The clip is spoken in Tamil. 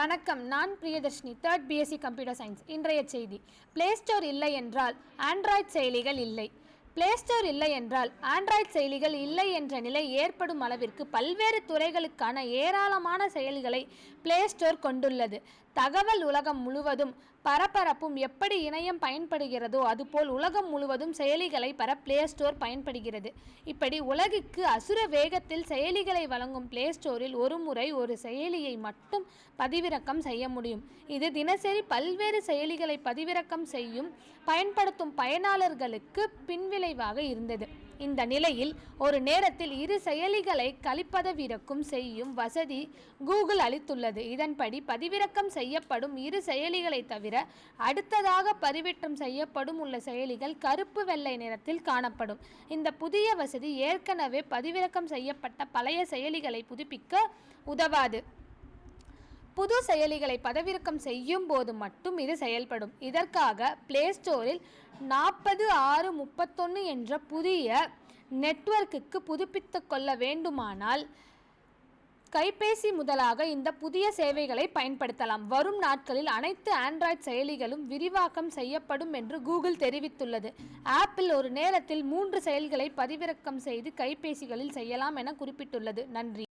வணக்கம், நான் Priyadarshini, 3rd BSc computer science. இன்றைய செய்தி: பிளே ஸ்டோர் இல்லை என்றால் ஆண்ட்ராய்டு செயலிகள் இல்லை. பிளே ஸ்டோர் இல்லை என்றால் ஆண்ட்ராய்டு செயலிகள் இல்லை என்ற நிலை ஏற்படும் அளவிற்கு பல்வேறு துறைகளுக்கான ஏராளமான செயலிகளை பிளே ஸ்டோர் கொண்டுள்ளது. தகவல் உலகம் முழுவதும் பரபரப்பும் எப்படி இணையம் பயன்படுகிறதோ அதுபோல் உலகம் முழுவதும் செயலிகளை பெற பிளே ஸ்டோர் பயன்படுகிறது. இப்படி உலகிற்கு அசுர வேகத்தில் செயலிகளை வழங்கும் பிளே ஸ்டோரில் ஒரு முறை ஒரு செயலியை மட்டும் பதிவிறக்கம் செய்ய முடியும். இது தினசரி பல்வேறு செயலிகளை பதிவிறக்கம் செய்யும் பயன்படுத்தும் பயனாளர்களுக்கு பின்விளைவாக இருந்தது. இந்த நிலையில் ஒரு நேரத்தில் இரு செயலிகளை கழிப்பதவிறக்கும் செய்யும் வசதி கூகுள் அளித்துள்ளது. இதன்படி பதிவிறக்கம் செய்யப்படும் இரு செயலிகளை தவிர அடுத்ததாக பதிவேற்றம் செய்யப்படும் உள்ள செயலிகள் கருப்பு வெள்ளை நிறத்தில் காணப்படும். இந்த புதிய வசதி ஏற்கனவே பதிவிறக்கம் செய்யப்பட்ட பழைய செயலிகளை புதுப்பிக்க உதவாது. புது செயலிகளை பதிவிறக்கம் செய்யும் போது மட்டும் இது செயல்படும். இதற்காக பிளே ஸ்டோரில் 4631 என்ற புதிய நெட்வொர்க்குக்கு புதுப்பித்து கொள்ள வேண்டுமானால் கைபேசி முதலாக இந்த புதிய சேவைகளை பயன்படுத்தலாம். வரும் நாட்களில் அனைத்து ஆண்ட்ராய்டு செயலிகளும் விரிவாக்கம் செய்யப்படும் என்று கூகுள் தெரிவித்துள்ளது. ஆப்பிள் ஒரு நேரத்தில் 3 செயல்களை பதிவிறக்கம் செய்து கைபேசிகளில் செய்யலாம் என குறிப்பிட்டுள்ளது. நன்றி.